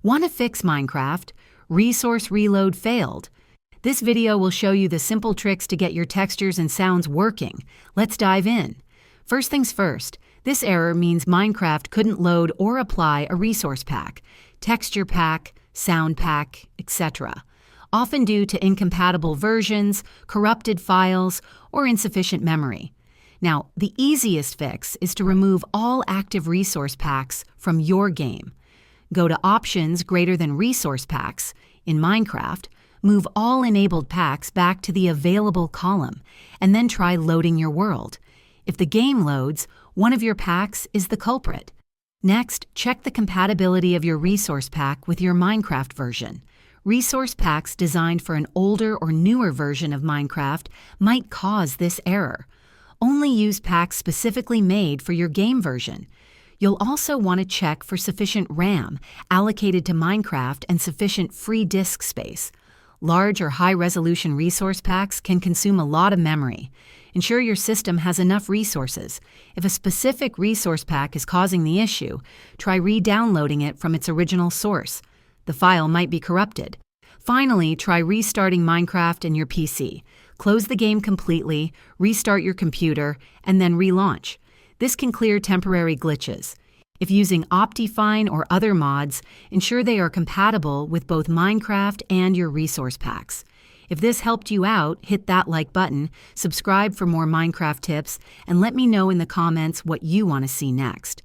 Want to fix Minecraft? Resource reload failed. This video will show you the simple tricks to get your textures and sounds working. Let's dive in. First things first, this error means Minecraft couldn't load or apply a resource pack, texture pack, sound pack, etc., often due to incompatible versions, corrupted files, or insufficient memory. Now, the easiest fix is to remove all active resource packs from your game. Go to Options greater than Resource Packs in Minecraft, move all enabled packs back to the Available column, and then try loading your world. If the game loads, one of your packs is the culprit. Next, check the compatibility of your resource pack with your Minecraft version. Resource packs designed for an older or newer version of Minecraft might cause this error. Only use packs specifically made for your game version. You'll also want to check for sufficient RAM allocated to Minecraft and sufficient free disk space. Large or high-resolution resource packs can consume a lot of memory. Ensure your system has enough resources. If a specific resource pack is causing the issue, try re-downloading it from its original source. The file might be corrupted. Finally, try restarting Minecraft in your PC. Close the game completely, restart your computer, and then relaunch. This can clear temporary glitches. If using Optifine or other mods, ensure they are compatible with both Minecraft and your resource packs. If this helped you out, hit that like button, subscribe for more Minecraft tips, and let me know in the comments what you want to see next.